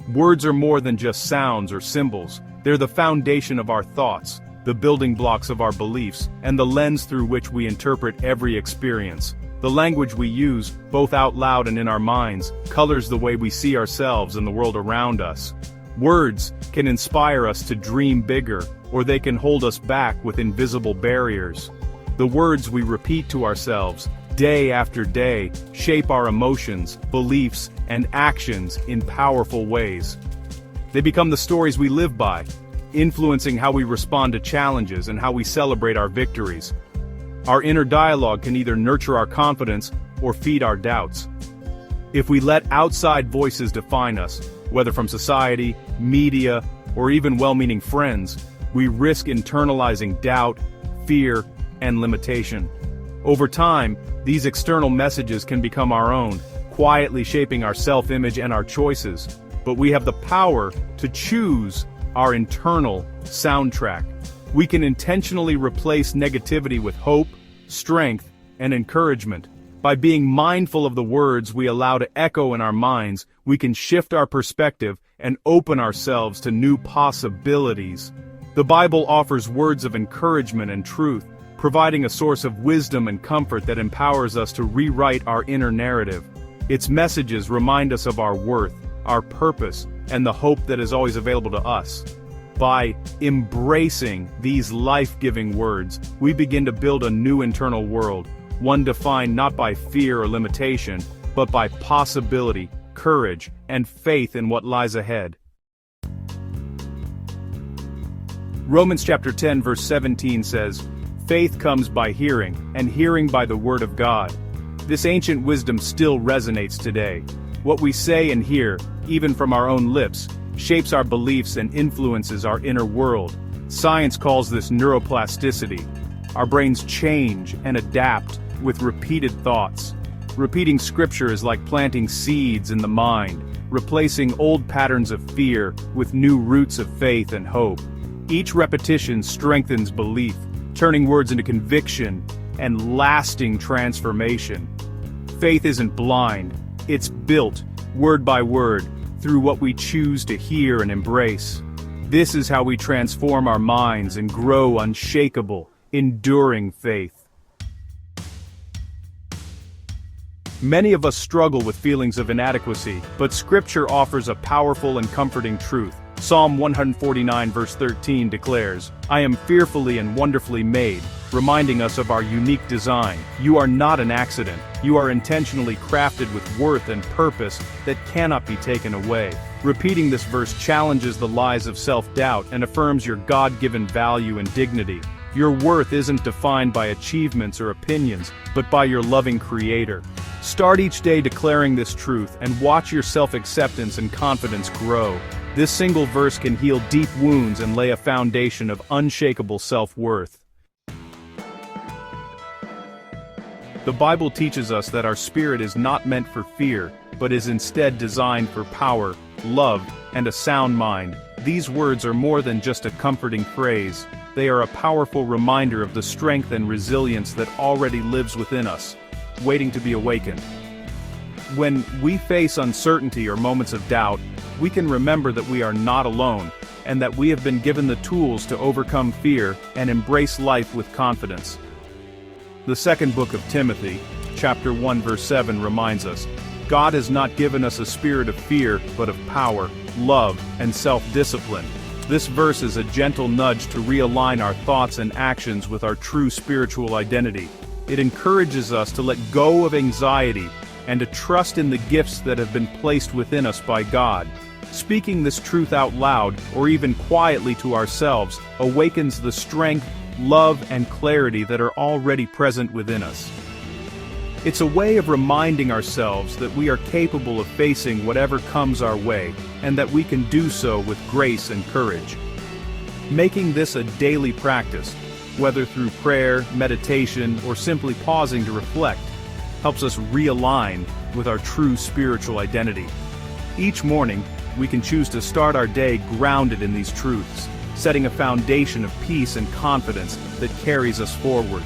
Words are more than just sounds or symbols. They're the foundation of our thoughts, the building blocks of our beliefs, and the lens through which we interpret every experience. The language we use, both out loud and in our minds, colors the way we see ourselves and the world around us. Words can inspire us to dream bigger, or they can hold us back with invisible barriers. The words we repeat to ourselves, day after day, shape our emotions, beliefs, and actions in powerful ways. They become the stories we live by, influencing how we respond to challenges and how we celebrate our victories. Our inner dialogue can either nurture our confidence or feed our doubts. If we let outside voices define us, whether from society, media, or even well-meaning friends, we risk internalizing doubt, fear, and limitation. Over time, these external messages can become our own, quietly shaping our self-image and our choices. But we have the power to choose our internal soundtrack. We can intentionally replace negativity with hope, strength, and encouragement. By being mindful of the words we allow to echo in our minds, we can shift our perspective and open ourselves to new possibilities. The Bible offers words of encouragement and truth, providing a source of wisdom and comfort that empowers us to rewrite our inner narrative. Its messages remind us of our worth, our purpose, and the hope that is always available to us. By embracing these life-giving words, we begin to build a new internal world, one defined not by fear or limitation, but by possibility, courage, and faith in what lies ahead. Romans chapter 10 verse 17 says, "Faith comes by hearing, and hearing by the word of God." This ancient wisdom still resonates today. What we say and hear, even from our own lips, shapes our beliefs and influences our inner world. Science calls this neuroplasticity. Our brains change and adapt with repeated thoughts. Repeating scripture is like planting seeds in the mind, replacing old patterns of fear with new roots of faith and hope. Each repetition strengthens belief, turning words into conviction and lasting transformation. Faith isn't blind, it's built, word by word, through what we choose to hear and embrace. This is how we transform our minds and grow unshakable, enduring faith. Many of us struggle with feelings of inadequacy, but Scripture offers a powerful and comforting truth. Psalm 149 verse 13 declares, "I am fearfully and wonderfully made," reminding us of our unique design. You are not an accident. You are intentionally crafted with worth and purpose that cannot be taken away. Repeating this verse challenges the lies of self-doubt and affirms your God-given value and dignity. Your worth isn't defined by achievements or opinions, but by your loving Creator. Start each day declaring this truth and watch your self-acceptance and confidence grow. This single verse can heal deep wounds and lay a foundation of unshakable self-worth. The Bible teaches us that our spirit is not meant for fear, but is instead designed for power, love, and a sound mind. These words are more than just a comforting phrase. They are a powerful reminder of the strength and resilience that already lives within us, waiting to be awakened. When we face uncertainty or moments of doubt, we can remember that we are not alone, and that we have been given the tools to overcome fear and embrace life with confidence. The second book of Timothy, chapter 1 verse 7 reminds us, God has not given us a spirit of fear, but of power, love, and self-discipline. This verse is a gentle nudge to realign our thoughts and actions with our true spiritual identity. It encourages us to let go of anxiety and to trust in the gifts that have been placed within us by God. Speaking this truth out loud, or even quietly to ourselves, awakens the strength, love, and clarity that are already present within us. It's a way of reminding ourselves that we are capable of facing whatever comes our way, and that we can do so with grace and courage. Making this a daily practice, whether through prayer, meditation, or simply pausing to reflect, helps us realign with our true spiritual identity. Each morning, we can choose to start our day grounded in these truths, setting a foundation of peace and confidence that carries us forward.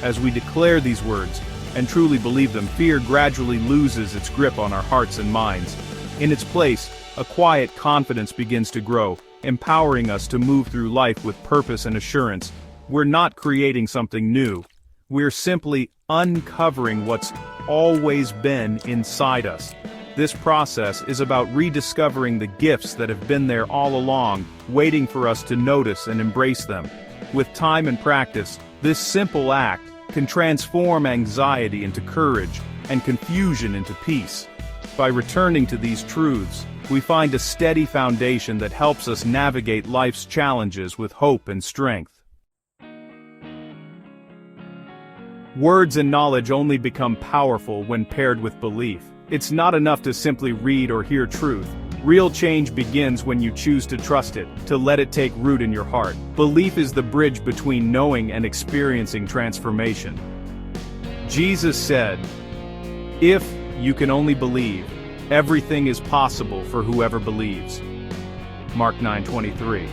As we declare these words, and truly believe them, fear gradually loses its grip on our hearts and minds. In its place, a quiet confidence begins to grow, empowering us to move through life with purpose and assurance. We're not creating something new. We're simply uncovering what's always been inside us. This process is about rediscovering the gifts that have been there all along, waiting for us to notice and embrace them. With time and practice, this simple act can transform anxiety into courage and confusion into peace. By returning to these truths, we find a steady foundation that helps us navigate life's challenges with hope and strength. Words and knowledge only become powerful when paired with belief. It's not enough to simply read or hear truth. Real change begins when you choose to trust it, to let it take root in your heart. Belief is the bridge between knowing and experiencing transformation. Jesus said, "If you can only believe, everything is possible for whoever believes." Mark 9:23.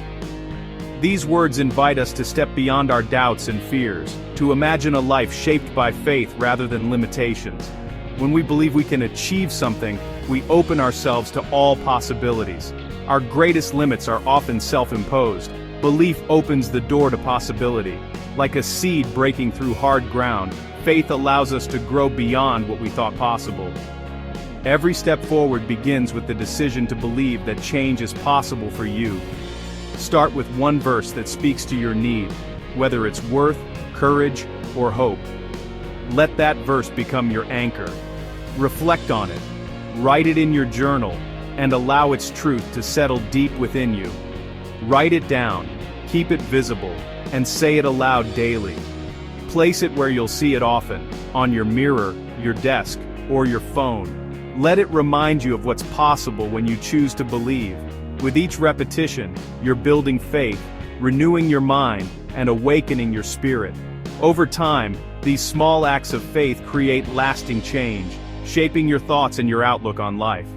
These words invite us to step beyond our doubts and fears, to imagine a life shaped by faith rather than limitations. When we believe we can achieve something, we open ourselves to all possibilities. Our greatest limits are often self-imposed. Belief opens the door to possibility. Like a seed breaking through hard ground, faith allows us to grow beyond what we thought possible. Every step forward begins with the decision to believe that change is possible for you. Start with one verse that speaks to your need, whether it's worth, courage, or hope. Let that verse become your anchor. Reflect on it, write it in your journal, and allow its truth to settle deep within you. Write it down, keep it visible, and say it aloud daily. Place it where you'll see it often, on your mirror, your desk, or your phone. Let it remind you of what's possible when you choose to believe. With each repetition, you're building faith, renewing your mind, and awakening your spirit. Over time, these small acts of faith create lasting change, shaping your thoughts and your outlook on life.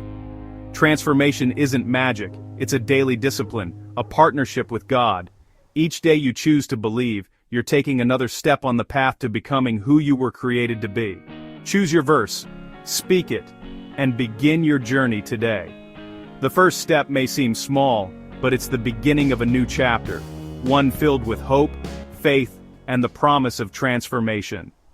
Transformation isn't magic, it's a daily discipline, a partnership with God. Each day you choose to believe, you're taking another step on the path to becoming who you were created to be. Choose your verse, speak it, and begin your journey today. The first step may seem small, but it's the beginning of a new chapter, one filled with hope, faith, and the promise of transformation.